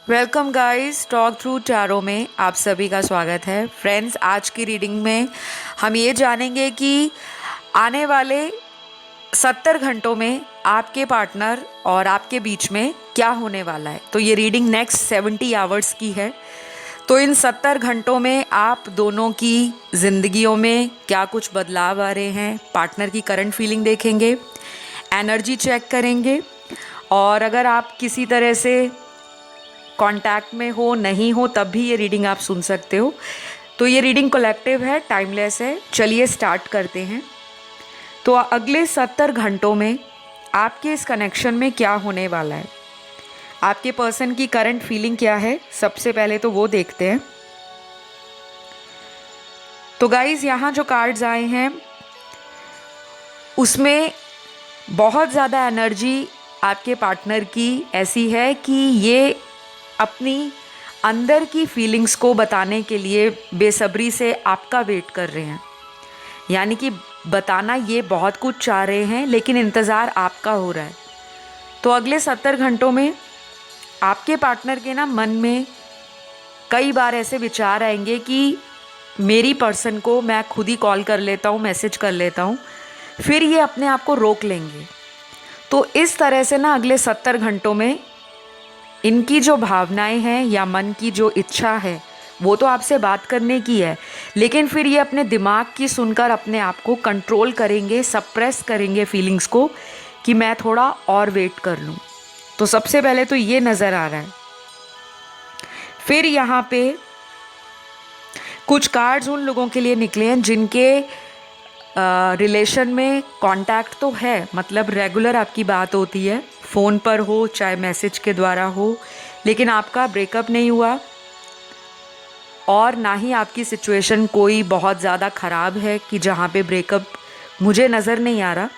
Welcome guys, talk through tarot में आप सभी का स्वागत है। फ्रेंड्स, आज की रीडिंग में हम ये जानेंगे कि आने वाले 70 घंटों में आपके पार्टनर और आपके बीच में क्या होने वाला है। तो ये रीडिंग नेक्स्ट 70 आवर्स की है। तो इन 70 घंटों में आप दोनों की ज़िंदगियों में क्या कुछ बदलाव आ रहे हैं, पार्टनर की करंट फीलिंग देखेंगे, एनर्जी चेक करेंगे, और अगर आप किसी तरह से कांटेक्ट में हो नहीं हो तब भी ये रीडिंग आप सुन सकते हो। तो ये रीडिंग कलेक्टिव है, टाइमलेस है। चलिए स्टार्ट करते हैं। तो अगले 70 घंटों में आपके इस कनेक्शन में क्या होने वाला है, आपके पर्सन की करंट फीलिंग क्या है, सबसे पहले तो वो देखते हैं। तो गाइज, यहाँ जो कार्ड्स आए हैं उसमें बहुत ज़्यादा एनर्जी आपके पार्टनर की ऐसी है कि ये अपनी अंदर की फीलिंग्स को बताने के लिए बेसब्री से आपका वेट कर रहे हैं। यानी कि बताना ये बहुत कुछ चाह रहे हैं, लेकिन इंतज़ार आपका हो रहा है। तो अगले 70 घंटों में आपके पार्टनर के ना मन में कई बार ऐसे विचार आएंगे कि मेरी पर्सन को मैं खुद ही कॉल कर लेता हूँ, मैसेज कर लेता हूँ, फिर ये अपने आप को रोक लेंगे। तो इस तरह से ना अगले 70 घंटों में इनकी जो भावनाएं हैं या मन की जो इच्छा है वो तो आपसे बात करने की है, लेकिन फिर ये अपने दिमाग की सुनकर अपने आप को कंट्रोल करेंगे, सप्रेस करेंगे फीलिंग्स को कि मैं थोड़ा और वेट कर लूँ। तो सबसे पहले तो ये नज़र आ रहा है। फिर यहाँ पे कुछ कार्ड्स उन लोगों के लिए निकले हैं जिनके रिलेशन में कांटेक्ट तो है, मतलब रेगुलर आपकी बात होती है, फ़ोन पर हो चाहे मैसेज के द्वारा हो, लेकिन आपका ब्रेकअप नहीं हुआ और ना ही आपकी सिचुएशन कोई बहुत ज़्यादा ख़राब है कि जहाँ पे ब्रेकअप मुझे नज़र नहीं आ रहा।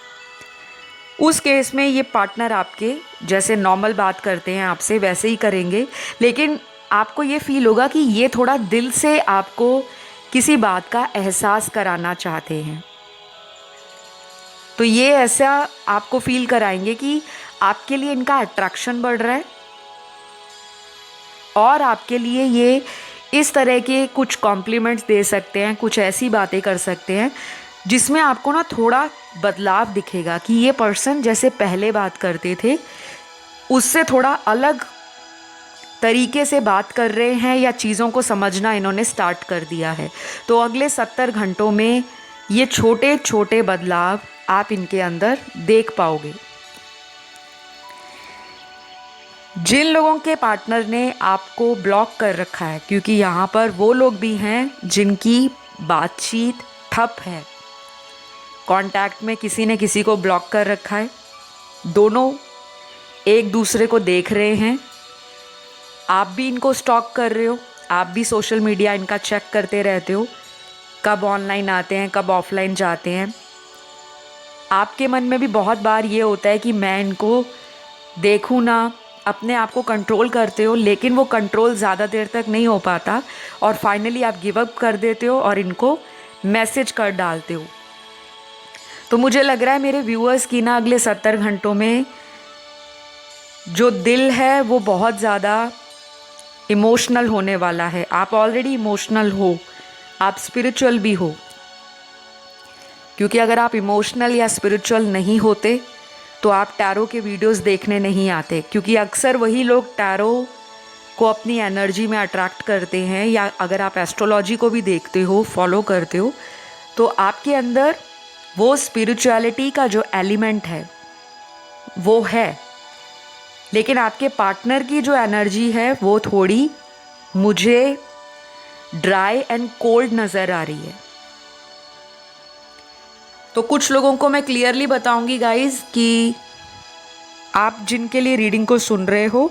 उस केस में ये पार्टनर आपके जैसे नॉर्मल बात करते हैं आपसे वैसे ही करेंगे, लेकिन आपको ये फील होगा कि ये थोड़ा दिल से आपको किसी बात का एहसास कराना चाहते हैं। तो ये ऐसा आपको फील कराएंगे कि आपके लिए इनका अट्रैक्शन बढ़ रहा है और आपके लिए ये इस तरह के कुछ कॉम्प्लीमेंट्स दे सकते हैं, कुछ ऐसी बातें कर सकते हैं जिसमें आपको ना थोड़ा बदलाव दिखेगा कि ये पर्सन जैसे पहले बात करते थे उससे थोड़ा अलग तरीके से बात कर रहे हैं या चीज़ों को समझना इन्होंने स्टार्ट कर दिया है। तो अगले 70 घंटों में ये छोटे छोटे बदलाव आप इनके अंदर देख पाओगे। जिन लोगों के पार्टनर ने आपको ब्लॉक कर रखा है, क्योंकि यहाँ पर वो लोग भी हैं जिनकी बातचीत ठप है, कांटेक्ट में किसी ने किसी को ब्लॉक कर रखा है, दोनों एक दूसरे को देख रहे हैं, आप भी इनको स्टॉक कर रहे हो, आप भी सोशल मीडिया इनका चेक करते रहते हो, कब ऑनलाइन आते हैं कब ऑफलाइन जाते हैं। आपके मन में भी बहुत बार ये होता है कि मैं इनको देखूँ ना, अपने आप को कंट्रोल करते हो, लेकिन वो कंट्रोल ज़्यादा देर तक नहीं हो पाता और फाइनली आप गिव अप कर देते हो और इनको मैसेज कर डालते हो। तो मुझे लग रहा है मेरे व्यूअर्स की ना अगले 70 घंटों में जो दिल है वो बहुत ज़्यादा इमोशनल होने वाला है। आप ऑलरेडी इमोशनल हो, आप स्पिरिचुअल भी हो, क्योंकि अगर आप इमोशनल या स्पिरिचुअल नहीं होते तो आप टैरो के वीडियोस देखने नहीं आते, क्योंकि अक्सर वही लोग टैरो को अपनी एनर्जी में अट्रैक्ट करते हैं। या अगर आप एस्ट्रोलॉजी को भी देखते हो, फॉलो करते हो, तो आपके अंदर वो स्पिरिचुअलिटी का जो एलिमेंट है वो है, लेकिन आपके पार्टनर की जो एनर्जी है वो थोड़ी मुझे ड्राई एंड कोल्ड नज़र आ रही है। तो कुछ लोगों को मैं क्लियरली बताऊंगी गाइस कि आप जिनके लिए रीडिंग को सुन रहे हो,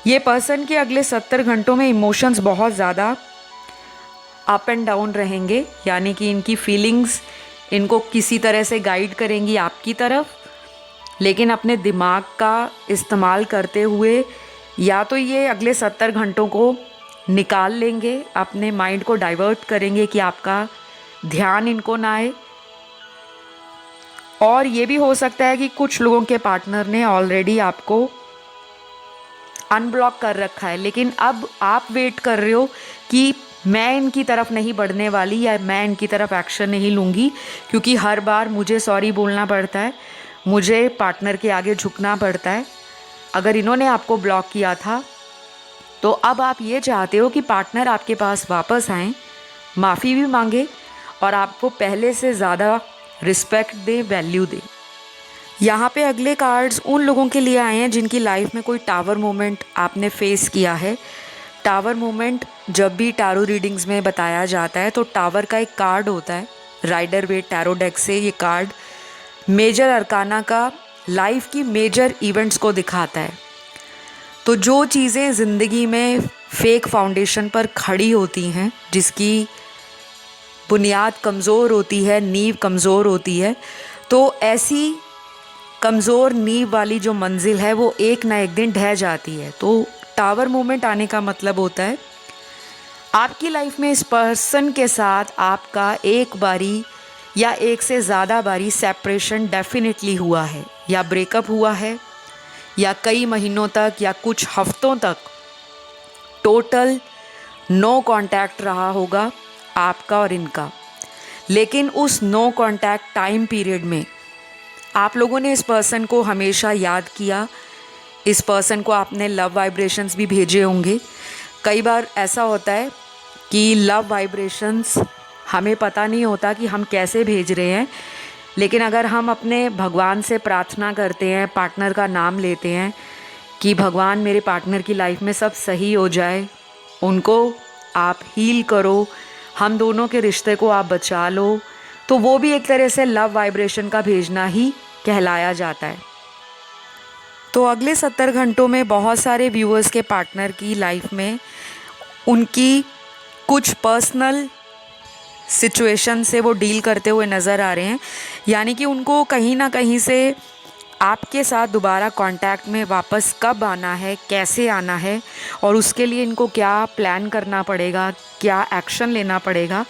ये पर्सन के अगले 70 घंटों में इमोशंस बहुत ज़्यादा अप एंड डाउन रहेंगे, यानी कि इनकी फीलिंग्स इनको किसी तरह से गाइड करेंगी आपकी तरफ, लेकिन अपने दिमाग का इस्तेमाल करते हुए या तो ये अगले 70 घंटों को निकाल लेंगे, अपने माइंड को डाइवर्ट करेंगे कि आपका ध्यान इनको ना आए, और ये भी हो सकता है कि कुछ लोगों के पार्टनर ने ऑलरेडी आपको अनब्लॉक कर रखा है, लेकिन अब आप वेट कर रहे हो कि मैं इनकी तरफ नहीं बढ़ने वाली या मैं इनकी तरफ एक्शन नहीं लूँगी, क्योंकि हर बार मुझे सॉरी बोलना पड़ता है, मुझे पार्टनर के आगे झुकना पड़ता है। अगर इन्होंने आपको ब्लॉक किया था तो अब आप ये चाहते हो कि पार्टनर आपके पास वापस आएँ, माफ़ी भी मांगे और आपको पहले से ज़्यादा रिस्पेक्ट दे, वैल्यू दे। यहाँ पे अगले कार्ड्स उन लोगों के लिए आए हैं जिनकी लाइफ में कोई टावर मोमेंट आपने फेस किया है। टावर मोमेंट जब भी टैरो रीडिंग्स में बताया जाता है तो टावर का एक कार्ड होता है, राइडर वेट टैरो डेक से ये कार्ड मेजर अरकाना का लाइफ की मेजर इवेंट्स को दिखाता है। तो जो चीज़ें ज़िंदगी में फेक फाउंडेशन पर खड़ी होती हैं, जिसकी बुनियाद कमज़ोर होती है, नींव कमज़ोर होती है, तो ऐसी कमज़ोर नींव वाली जो मंजिल है वो एक ना एक दिन ढह जाती है। तो टावर मोमेंट आने का मतलब होता है आपकी लाइफ में इस पर्सन के साथ आपका एक बारी या एक से ज़्यादा बारी सेपरेशन डेफिनेटली हुआ है, या ब्रेकअप हुआ है, या कई महीनों तक या कुछ हफ्तों तक टोटल नो कांटेक्ट रहा होगा आपका और इनका। लेकिन उस नो कांटेक्ट टाइम पीरियड में आप लोगों ने इस पर्सन को हमेशा याद किया, इस पर्सन को आपने लव वाइब्रेशंस भी भेजे होंगे। कई बार ऐसा होता है कि लव वाइब्रेशंस हमें पता नहीं होता कि हम कैसे भेज रहे हैं, लेकिन अगर हम अपने भगवान से प्रार्थना करते हैं, पार्टनर का नाम लेते हैं कि भगवान मेरे पार्टनर की लाइफ में सब सही हो जाए, उनको आप हील करो, हम दोनों के रिश्ते को आप बचा लो, तो वो भी एक तरह से लव वाइब्रेशन का भेजना ही कहलाया जाता है। तो अगले 70 घंटों में बहुत सारे व्यूअर्स के पार्टनर की लाइफ में उनकी कुछ पर्सनल सिचुएशन से वो डील करते हुए नज़र आ रहे हैं, यानी कि उनको कहीं ना कहीं से आपके साथ दोबारा कांटेक्ट में वापस कब आना है, कैसे आना है, और उसके लिए इनको क्या प्लान करना पड़ेगा, क्या एक्शन लेना पड़ेगा,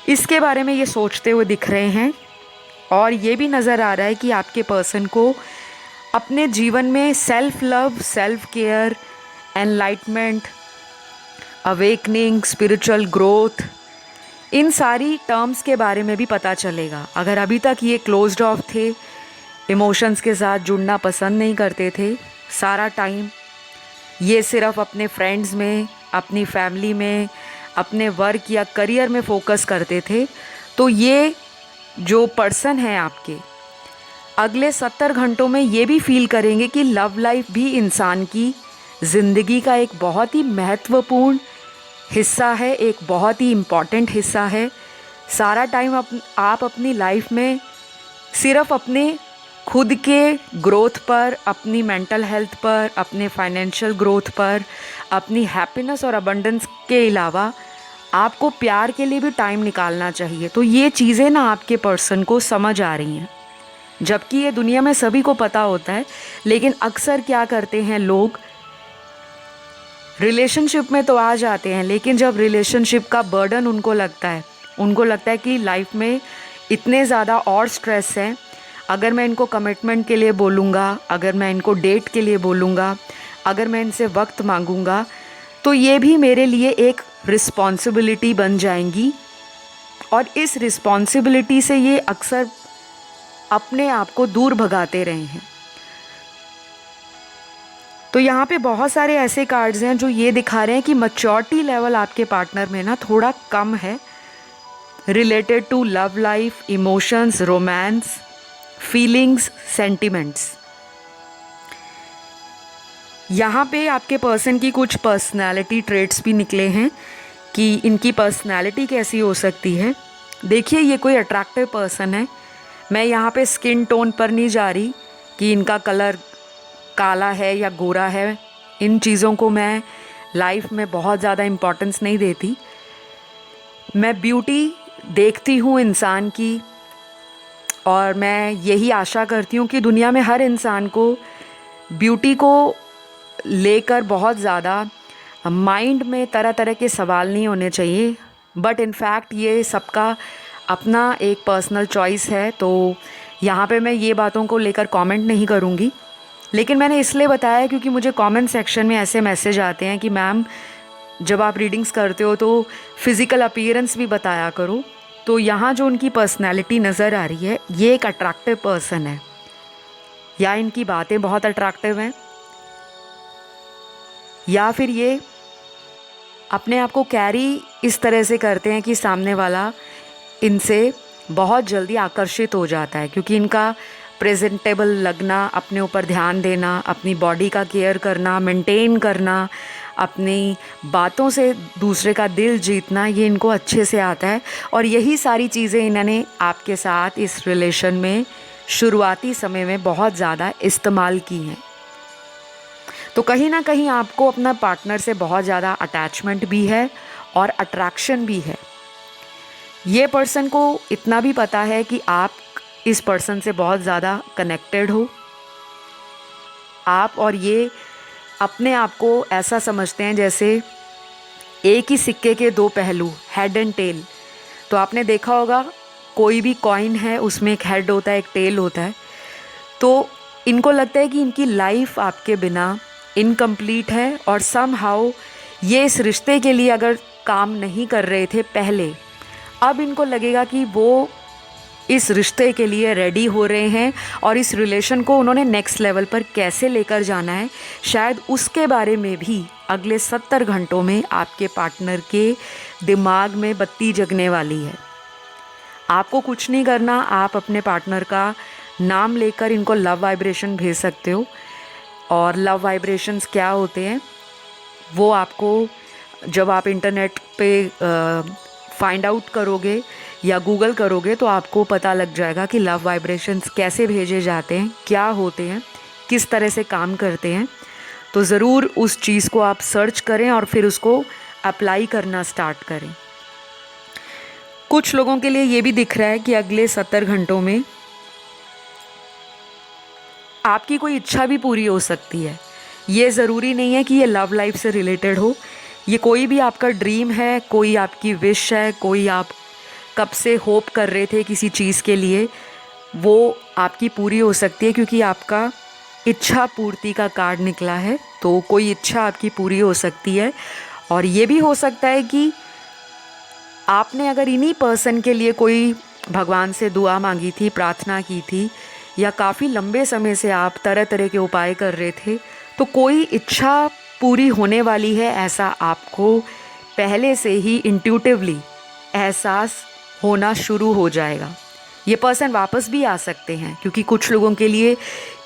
इसके बारे में ये सोचते हुए दिख रहे हैं। और ये भी नज़र आ रहा है कि आपके पर्सन को अपने जीवन में self love, self care, enlightenment, awakening, spiritual growth, इन सारी टर्म्स के बारे में भी पता चलेगा। अगर अभी तक ये क्लोज्ड ऑफ थे, इमोशंस के साथ जुड़ना पसंद नहीं करते थे, सारा टाइम ये सिर्फ अपने फ्रेंड्स में, अपनी फैमिली में, अपने वर्क या करियर में फोकस करते थे, तो ये जो पर्सन है आपके अगले 70 घंटों में ये भी फील करेंगे कि लव लाइफ भी इंसान की ज़िंदगी का एक बहुत ही महत्वपूर्ण हिस्सा है, एक बहुत ही इम्पॉर्टेंट हिस्सा है। सारा टाइम आप अपनी लाइफ में सिर्फ अपने खुद के ग्रोथ पर, अपनी मेंटल हेल्थ पर, अपने फाइनेंशियल ग्रोथ पर, अपनी हैप्पीनेस और अबंडेंस के अलावा आपको प्यार के लिए भी टाइम निकालना चाहिए। तो ये चीज़ें ना आपके पर्सन को समझ आ रही हैं, जबकि ये दुनिया में सभी को पता होता है। लेकिन अक्सर क्या करते हैं लोग, रिलेशनशिप में तो आ जाते हैं, लेकिन जब रिलेशनशिप का बर्डन उनको लगता है कि लाइफ में इतने ज़्यादा और स्ट्रेस है, अगर मैं इनको कमिटमेंट के लिए बोलूँगा, अगर मैं इनको डेट के लिए बोलूँगा, अगर मैं इनसे वक्त मांगूँगा, तो ये भी मेरे लिए एक रिस्पॉन्सिबिलिटी बन जाएंगी। और इस रिस्पॉन्सिबिलिटी से ये अक्सर अपने आप को दूर भगाते रहे हैं। तो यहाँ पे बहुत सारे ऐसे कार्ड्स हैं जो ये दिखा रहे हैं कि मैच्योरिटी लेवल आपके पार्टनर में ना थोड़ा कम है, related to love life, emotions, romance, feelings, sentiments. यहाँ पे आपके पर्सन की कुछ पर्सनालिटी ट्रेट्स भी निकले हैं कि इनकी पर्सनालिटी कैसी हो सकती है। देखिए, ये कोई अट्रैक्टिव पर्सन है। मैं यहाँ पे स्किन टोन पर नहीं जा रही कि इनका कलर काला है या गोरा है, इन चीज़ों को मैं लाइफ में बहुत ज़्यादा इम्पोर्टेंस नहीं देती। मैं ब्यूटी देखती हूँ इंसान की, और मैं यही आशा करती हूँ कि दुनिया में हर इंसान को ब्यूटी को लेकर बहुत ज़्यादा माइंड में तरह तरह के सवाल नहीं होने चाहिए। बट इनफैक्ट ये सबका अपना एक पर्सनल चॉइस है, तो यहाँ पे मैं ये बातों को लेकर कमेंट नहीं करूँगी। लेकिन मैंने इसलिए बताया क्योंकि मुझे कमेंट सेक्शन में ऐसे मैसेज आते हैं कि मैम जब आप रीडिंग्स करते हो तो फिज़िकल अपीयरेंस भी बताया करो। तो यहाँ जो उनकी पर्सनैलिटी नज़र आ रही है, ये एक अट्रैक्टिव पर्सन है या इनकी बातें बहुत अट्रैक्टिव हैं, या फिर ये अपने आप को कैरी इस तरह से करते हैं कि सामने वाला इनसे बहुत जल्दी आकर्षित हो जाता है, क्योंकि इनका प्रेजेंटेबल लगना, अपने ऊपर ध्यान देना, अपनी बॉडी का केयर करना, मेंटेन करना, अपनी बातों से दूसरे का दिल जीतना, ये इनको अच्छे से आता है। और यही सारी चीज़ें इन्होंने आपके साथ इस रिलेशन में शुरुआती समय में बहुत ज़्यादा इस्तेमाल की हैं। तो कहीं ना कहीं आपको अपना पार्टनर से बहुत ज़्यादा अटैचमेंट भी है और अट्रैक्शन भी है। ये पर्सन को इतना भी पता है कि आप इस पर्सन से बहुत ज़्यादा कनेक्टेड हो। आप और ये अपने आप को ऐसा समझते हैं जैसे एक ही सिक्के के दो पहलू, हेड एंड टेल। तो आपने देखा होगा कोई भी कॉइन है उसमें एक हेड होता है, एक टेल होता है। तो इनको लगता है कि इनकी लाइफ आपके बिना इनकम्प्लीट है, और समहाउ ये इस रिश्ते के लिए अगर काम नहीं कर रहे थे पहले, अब इनको लगेगा कि वो इस रिश्ते के लिए रेडी हो रहे हैं और इस रिलेशन को उन्होंने नेक्स्ट लेवल पर कैसे लेकर जाना है, शायद उसके बारे में भी अगले 70 घंटों में आपके पार्टनर के दिमाग में बत्ती जगने वाली है। आपको कुछ नहीं करना, आप अपने पार्टनर का नाम लेकर इनको लव वाइब्रेशन भेज सकते हो। और लव वाइब्रेशंस क्या होते हैं वो आपको जब आप इंटरनेट पे फाइंड आउट करोगे या गूगल करोगे तो आपको पता लग जाएगा कि लव वाइब्रेशंस कैसे भेजे जाते हैं, क्या होते हैं, किस तरह से काम करते हैं। तो ज़रूर उस चीज़ को आप सर्च करें और फिर उसको अप्लाई करना स्टार्ट करें। कुछ लोगों के लिए ये भी दिख रहा है कि अगले 70 घंटों में आपकी कोई इच्छा भी पूरी हो सकती है। ये ज़रूरी नहीं है कि ये लव लाइफ से रिलेटेड हो। ये कोई भी आपका ड्रीम है, कोई आपकी विश है, कोई आप कब से होप कर रहे थे किसी चीज़ के लिए, वो आपकी पूरी हो सकती है, क्योंकि आपका इच्छा पूर्ति का कार्ड निकला है। तो कोई इच्छा आपकी पूरी हो सकती है। और ये भी हो सकता है कि आपने अगर इन्हीं पर्सन के लिए कोई भगवान से दुआ मांगी थी, प्रार्थना की थी, या काफ़ी लंबे समय से आप तरह तरह के उपाय कर रहे थे, तो कोई इच्छा पूरी होने वाली है, ऐसा आपको पहले से ही इंट्यूटिवली एहसास होना शुरू हो जाएगा। ये पर्सन वापस भी आ सकते हैं, क्योंकि कुछ लोगों के लिए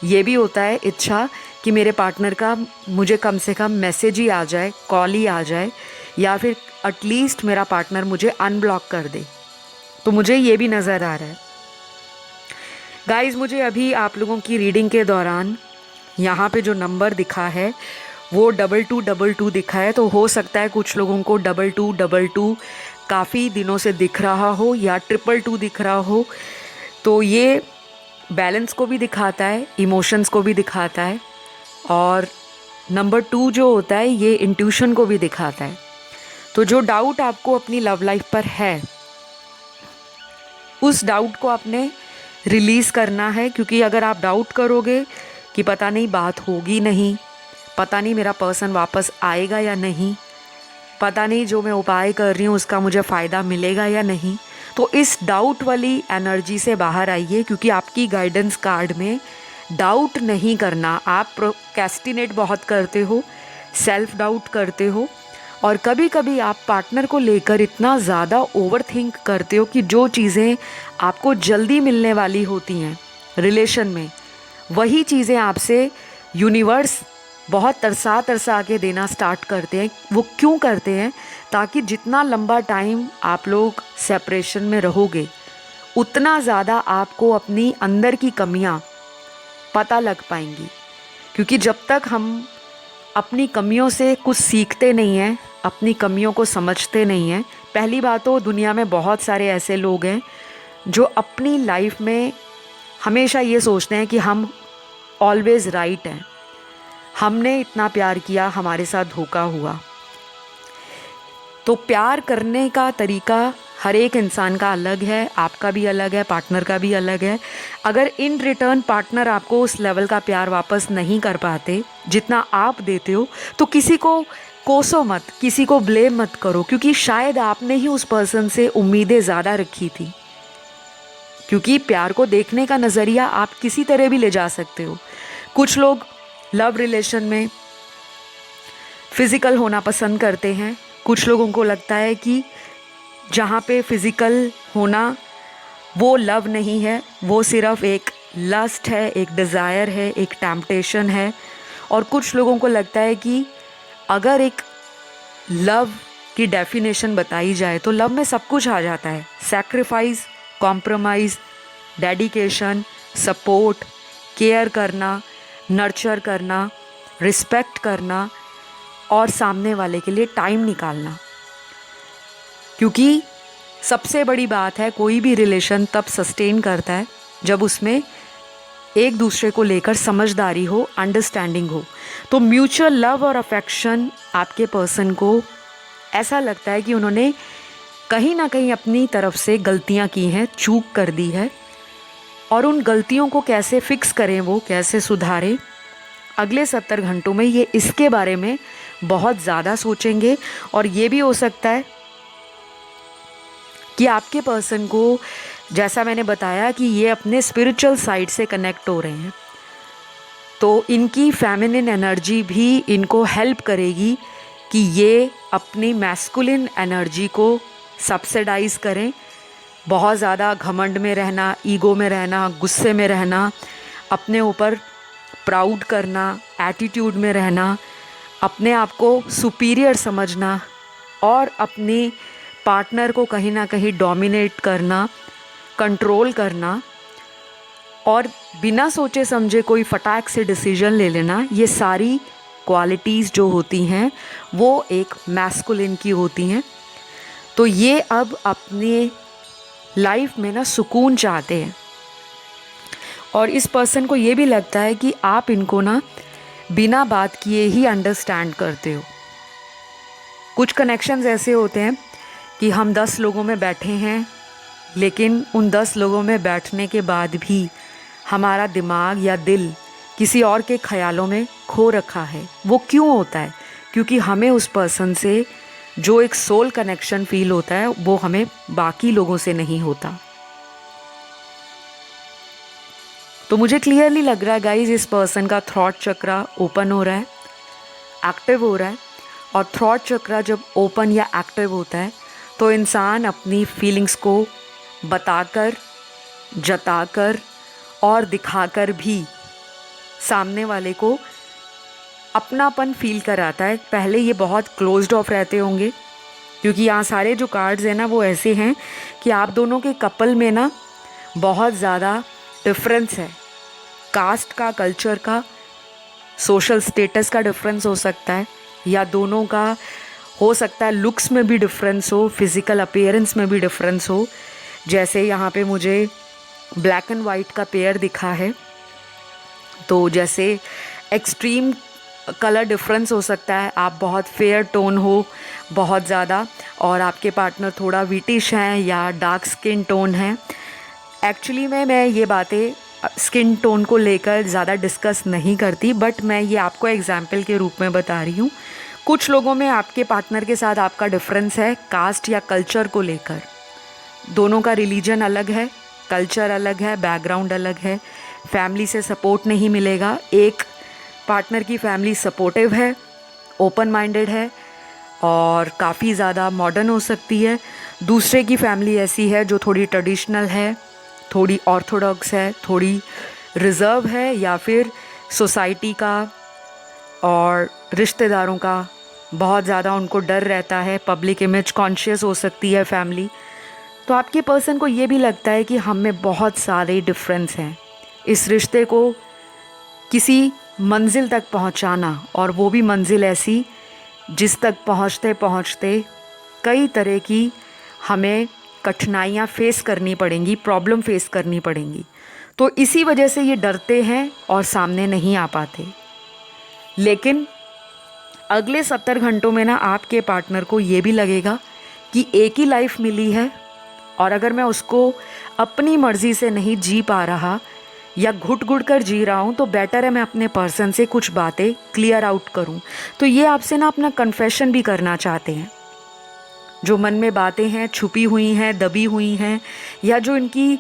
ये भी होता है इच्छा कि मेरे पार्टनर का मुझे कम से कम मैसेज ही आ जाए, कॉल ही आ जाए, या फिर एटलीस्ट मेरा पार्टनर मुझे अनब्लॉक कर दे। तो मुझे ये भी नज़र आ रहा है। गाइज़, मुझे अभी आप लोगों की रीडिंग के दौरान यहाँ पे जो नंबर दिखा है वो 2222 दिखा है। तो हो सकता है कुछ लोगों को 2222 काफ़ी दिनों से दिख रहा हो या 222 दिख रहा हो। तो ये बैलेंस को भी दिखाता है, इमोशंस को भी दिखाता है, और नंबर 2 जो होता है ये इंट्यूशन को भी दिखाता है। तो जो डाउट आपको अपनी लव लाइफ पर है, उस डाउट को आपने रिलीज़ करना है। क्योंकि अगर आप डाउट करोगे कि पता नहीं बात होगी नहीं, पता नहीं मेरा पर्सन वापस आएगा या नहीं, पता नहीं जो मैं उपाय कर रही हूँ उसका मुझे फ़ायदा मिलेगा या नहीं, तो इस डाउट वाली एनर्जी से बाहर आइए। क्योंकि आपकी गाइडेंस कार्ड में डाउट नहीं करना। आप प्रोक्रेस्टिनेट बहुत करते हो, सेल्फ डाउट करते हो, और कभी कभी आप पार्टनर को लेकर इतना ज़्यादा ओवर थिंक करते हो कि जो चीज़ें आपको जल्दी मिलने वाली होती हैं रिलेशन में, वही चीज़ें आपसे यूनिवर्स बहुत तरसा के देना स्टार्ट करते हैं। वो क्यों करते हैं? ताकि जितना लंबा टाइम आप लोग सेपरेशन में रहोगे, उतना ज़्यादा आपको अपनी अंदर की कमियां पता लग पाएंगी। क्योंकि जब तक हम अपनी कमियों से कुछ सीखते नहीं हैं, अपनी कमियों को समझते नहीं हैं, पहली बात तो दुनिया में बहुत सारे ऐसे लोग हैं जो अपनी लाइफ में हमेशा ये सोचते हैं कि हम ऑलवेज़ राइट हैं, हमने इतना प्यार किया, हमारे साथ धोखा हुआ। तो प्यार करने का तरीका हर एक इंसान का अलग है, आपका भी अलग है, पार्टनर का भी अलग है। अगर इन रिटर्न पार्टनर आपको उस लेवल का प्यार वापस नहीं कर पाते जितना आप देते हो, तो किसी को कोसो मत, किसी को ब्लेम मत करो, क्योंकि शायद आपने ही उस पर्सन से उम्मीदें ज़्यादा रखी थी। क्योंकि प्यार को देखने का नज़रिया आप किसी तरह भी ले जा सकते हो। कुछ लोग लव रिलेशन में फिज़िकल होना पसंद करते हैं, कुछ लोगों को लगता है कि जहाँ पे फिज़िकल होना वो लव नहीं है, वो सिर्फ एक लस्ट है, एक डिज़ायर है, एक टेम्पटेशन है। और कुछ लोगों को लगता है कि अगर एक लव की डेफिनेशन बताई जाए तो लव में सब कुछ आ जाता है, sacrifice, compromise, dedication, support, care करना, नर्चर करना, रिस्पेक्ट करना और सामने वाले के लिए टाइम निकालना। क्योंकि सबसे बड़ी बात है, कोई भी रिलेशन तब सस्टेन करता है जब उसमें एक दूसरे को लेकर समझदारी हो, अंडरस्टैंडिंग हो। तो म्यूचुअल लव और अफेक्शन आपके पर्सन को ऐसा लगता है कि उन्होंने कहीं ना कहीं अपनी तरफ से गलतियां की हैं, चूक कर दी है, और उन गलतियों को कैसे फिक्स करें, वो कैसे सुधारें, अगले 70 घंटों में ये इसके बारे में बहुत ज़्यादा सोचेंगे। और ये भी हो सकता है कि आपके पर्सन को, जैसा मैंने बताया कि ये अपने स्पिरिचुअल साइड से कनेक्ट हो रहे हैं, तो इनकी फेमिनिन एनर्जी भी इनको हेल्प करेगी कि ये अपनी मैस्कुलिन एनर्जी को सब्सिडाइज करें। बहुत ज़्यादा घमंड में रहना, ईगो में रहना, गुस्से में रहना, अपने ऊपर प्राउड करना, एटीट्यूड में रहना, अपने आप को सुपीरियर समझना और अपने पार्टनर को कहीं ना कहीं डोमिनेट करना, कंट्रोल करना और बिना सोचे समझे कोई फटाक से डिसीजन ले लेना, ये सारी क्वालिटीज़ जो होती हैं वो एक मैस्कुलिन की होती हैं। तो ये अब अपने लाइफ में ना सुकून चाहते हैं, और इस पर्सन को ये भी लगता है कि आप इनको ना बिना बात किए ही अंडरस्टैंड करते हो। कुछ कनेक्शंस ऐसे होते हैं कि हम 10 लोगों में बैठे हैं, लेकिन उन 10 लोगों में बैठने के बाद भी हमारा दिमाग या दिल किसी और के ख्यालों में खो रखा है। वो क्यों होता है? क्योंकि हमें उस पर्सन से जो एक सोल कनेक्शन फील होता है वो हमें बाकी लोगों से नहीं होता। तो मुझे क्लियरली लग रहा है गाइज, इस पर्सन का थॉट चक्रा ओपन हो रहा है, एक्टिव हो रहा है। और थॉट चक्रा जब ओपन या एक्टिव होता है तो इंसान अपनी फीलिंग्स को बताकर, जताकर और दिखाकर भी सामने वाले को अपनापन फील कराता है। पहले ये बहुत क्लोज्ड ऑफ रहते होंगे, क्योंकि यहाँ सारे जो कार्ड्स हैं ना वो ऐसे हैं कि आप दोनों के कपल में ना बहुत ज़्यादा डिफरेंस है। कास्ट का, कल्चर का, सोशल स्टेटस का डिफरेंस हो सकता है, या दोनों का हो सकता है लुक्स में भी डिफरेंस हो, फिज़िकल अपीयरेंस में भी डिफरेंस हो। जैसे यहाँ पे मुझे ब्लैक एंड वाइट का पेयर दिखा है, तो जैसे एक्सट्रीम कलर डिफरेंस हो सकता है। आप बहुत फेयर टोन हो बहुत ज़्यादा, और आपके पार्टनर थोड़ा विटिश हैं या डार्क स्किन टोन है। एक्चुअली मैं ये बातें स्किन टोन को लेकर ज़्यादा डिस्कस नहीं करती, बट मैं ये आपको एग्जाम्पल के रूप में बता रही हूँ। कुछ लोगों में आपके पार्टनर के साथ आपका डिफरेंस है कास्ट या कल्चर को लेकर। दोनों का रिलीजन अलग है, कल्चर अलग है, बैकग्राउंड अलग है, फैमिली से सपोर्ट नहीं मिलेगा। एक पार्टनर की फैमिली सपोर्टिव है, ओपन माइंडेड है और काफ़ी ज़्यादा मॉडर्न हो सकती है। दूसरे की फैमिली ऐसी है जो थोड़ी ट्रेडिशनल है, थोड़ी ऑर्थोडॉक्स है, थोड़ी रिज़र्व है, या फिर सोसाइटी का और रिश्तेदारों का बहुत ज़्यादा उनको डर रहता है, पब्लिक इमेज कॉन्शियस हो सकती है फैमिली। तो आपके पर्सन को ये भी लगता है कि हम में बहुत सारे डिफरेंस हैं। इस रिश्ते को किसी मंजिल तक पहुंचाना, और वो भी मंजिल ऐसी जिस तक पहुंचते पहुंचते कई तरह की हमें कठिनाइयाँ फेस करनी पड़ेंगी, प्रॉब्लम फेस करनी पड़ेंगी। तो इसी वजह से ये डरते हैं और सामने नहीं आ पाते। लेकिन अगले 70 घंटों में ना आपके पार्टनर को ये भी लगेगा कि एक ही लाइफ मिली है और अगर मैं उसको अपनी मर्ज़ी से नहीं जी पा रहा या घुट घुट कर जी रहा हूँ, तो बेटर है मैं अपने पर्सन से कुछ बातें क्लियर आउट करूँ। तो ये आपसे ना अपना कन्फेशन भी करना चाहते हैं, जो मन में बातें हैं, छुपी हुई हैं, दबी हुई हैं, या जो इनकी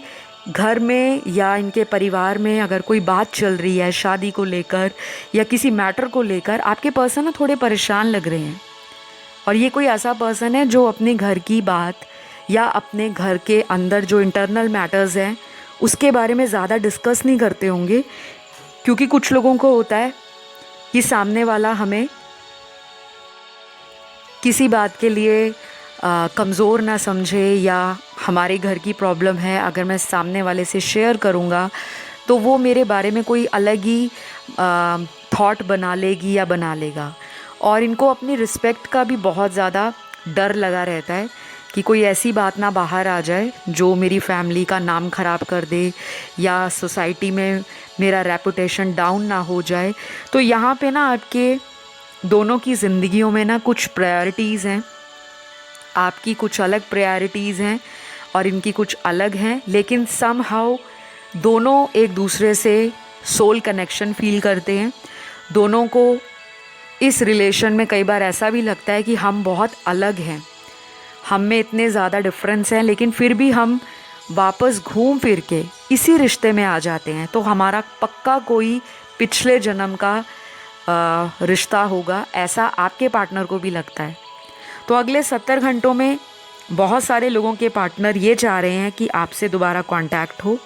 घर में या इनके परिवार में अगर कोई बात चल रही है शादी को लेकर या किसी मैटर को लेकर, आपके पर्सन ना थोड़े परेशान लग रहे हैं। और ये कोई ऐसा पर्सन है जो अपने घर की बात या अपने घर के अंदर जो इंटरनल मैटर्स हैं उसके बारे में ज़्यादा डिस्कस नहीं करते होंगे, क्योंकि कुछ लोगों को होता है कि सामने वाला हमें किसी बात के लिए कमज़ोर ना समझे, या हमारे घर की प्रॉब्लम है अगर मैं सामने वाले से शेयर करूँगा तो वो मेरे बारे में कोई अलग ही थॉट बना लेगी या बना लेगा। और इनको अपनी रिस्पेक्ट का भी बहुत ज़्यादा डर लगा रहता है कि कोई ऐसी बात ना बाहर आ जाए जो मेरी फैमिली का नाम ख़राब कर दे या सोसाइटी में मेरा रेपुटेशन डाउन ना हो जाए। तो यहाँ पे ना आपके दोनों की ज़िंदगियों में ना कुछ प्रायोरिटीज़ हैं, आपकी कुछ अलग प्रायोरिटीज़ हैं और इनकी कुछ अलग हैं, लेकिन समहाउ दोनों एक दूसरे से सोल कनेक्शन फील करते हैं। दोनों को इस रिलेशन में कई बार ऐसा भी लगता है कि हम बहुत अलग हैं, हम में इतने ज़्यादा डिफरेंस हैं, लेकिन फिर भी हम वापस घूम फिर के इसी रिश्ते में आ जाते हैं। तो हमारा पक्का कोई पिछले जन्म का रिश्ता होगा, ऐसा आपके पार्टनर को भी लगता है। तो अगले 70 घंटों में बहुत सारे लोगों के पार्टनर ये चाह रहे हैं कि आपसे दोबारा कांटेक्ट हो,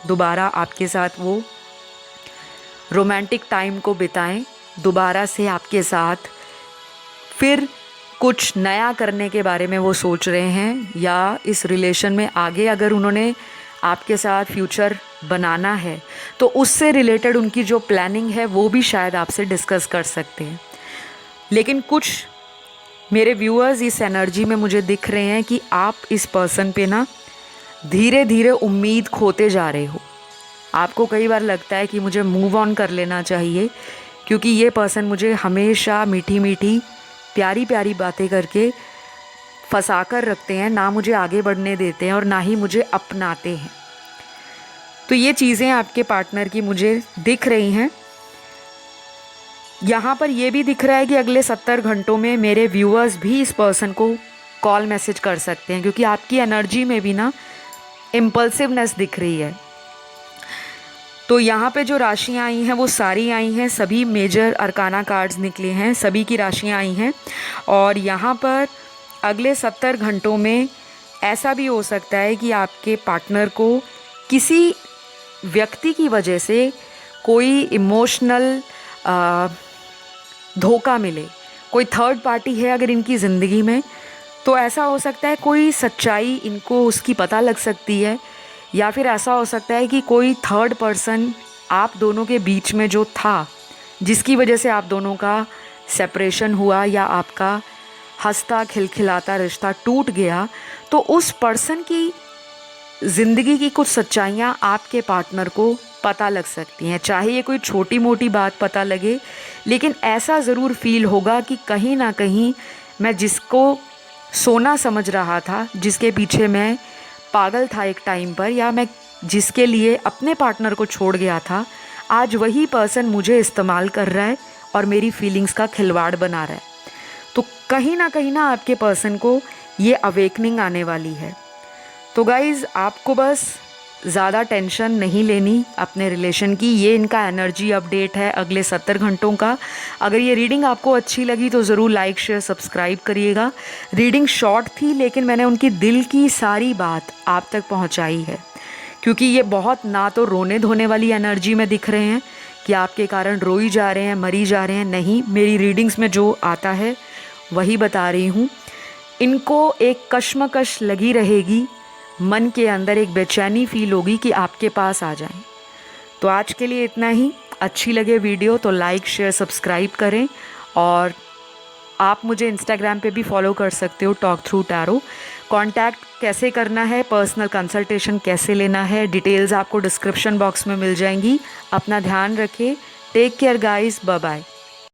दोबारा आपके साथ वो रोमांटिक टाइम को बिताएं, दोबारा से आपके साथ फिर कुछ नया करने के बारे में वो सोच रहे हैं, या इस रिलेशन में आगे अगर उन्होंने आपके साथ फ्यूचर बनाना है तो उससे रिलेटेड उनकी जो प्लानिंग है वो भी शायद आपसे डिस्कस कर सकते हैं। लेकिन कुछ मेरे व्यूअर्स इस एनर्जी में मुझे दिख रहे हैं कि आप इस पर्सन पे ना धीरे धीरे उम्मीद खोते जा रहे हो। आपको कई बार लगता है कि मुझे मूव ऑन कर लेना चाहिए, क्योंकि ये पर्सन मुझे हमेशा मीठी मीठी प्यारी प्यारी बातें करके फंसा कर रखते हैं, ना मुझे आगे बढ़ने देते हैं और ना ही मुझे अपनाते हैं। तो ये चीज़ें आपके पार्टनर की मुझे दिख रही हैं। यहाँ पर ये भी दिख रहा है कि अगले 70 घंटों में मेरे व्यूअर्स भी इस पर्सन को कॉल मैसेज कर सकते हैं, क्योंकि आपकी एनर्जी में भी ना इम्पल्सिवनेस दिख रही है। तो यहाँ पे जो राशियाँ आई हैं वो सारी आई हैं, सभी मेजर अरकाना कार्ड्स निकले हैं, सभी की राशियाँ आई हैं। और यहाँ पर अगले 70 घंटों में ऐसा भी हो सकता है कि आपके पार्टनर को किसी व्यक्ति की वजह से कोई इमोशनल धोखा मिले। कोई थर्ड पार्टी है अगर इनकी ज़िंदगी में, तो ऐसा हो सकता है कोई सच्चाई इनको उसकी पता लग सकती है, या फिर ऐसा हो सकता है कि कोई थर्ड पर्सन आप दोनों के बीच में जो था, जिसकी वजह से आप दोनों का सेपरेशन हुआ या आपका हंसता खिलखिलाता रिश्ता टूट गया, तो उस पर्सन की ज़िंदगी की कुछ सच्चाइयाँ आपके पार्टनर को पता लग सकती हैं। चाहे ये कोई छोटी मोटी बात पता लगे, लेकिन ऐसा ज़रूर फील होगा कि कहीं ना कहीं मैं जिसको सोना समझ रहा था, जिसके पीछे मैं पागल था एक टाइम पर, या मैं जिसके लिए अपने पार्टनर को छोड़ गया था, आज वही पर्सन मुझे इस्तेमाल कर रहा है और मेरी फीलिंग्स का खिलवाड़ बना रहा है। तो कहीं ना आपके पर्सन को ये अवेकनिंग आने वाली है। तो गाइज़, आपको बस ज़्यादा टेंशन नहीं लेनी अपने रिलेशन की। ये इनका एनर्जी अपडेट है अगले 70 घंटों का। अगर ये रीडिंग आपको अच्छी लगी तो ज़रूर लाइक शेयर सब्सक्राइब करिएगा। रीडिंग शॉर्ट थी, लेकिन मैंने उनकी दिल की सारी बात आप तक पहुंचाई है, क्योंकि ये बहुत ना तो रोने धोने वाली एनर्जी में दिख रहे हैं कि आपके कारण रोई जा रहे हैं, मरी जा रहे हैं। नहीं, मेरी रीडिंग्स में जो आता है वही बता रही हूँ। इनको एक कश्मकश लगी रहेगी, मन के अंदर एक बेचैनी फील होगी कि आपके पास आ जाएं। तो आज के लिए इतना ही। अच्छी लगे वीडियो तो लाइक शेयर सब्सक्राइब करें, और आप मुझे इंस्टाग्राम पे भी फॉलो कर सकते हो, टॉक थ्रू टैरो। कांटेक्ट कैसे करना है, पर्सनल कंसल्टेशन कैसे लेना है, डिटेल्स आपको डिस्क्रिप्शन बॉक्स में मिल जाएंगी। अपना ध्यान रखें। Take care guys, bye bye.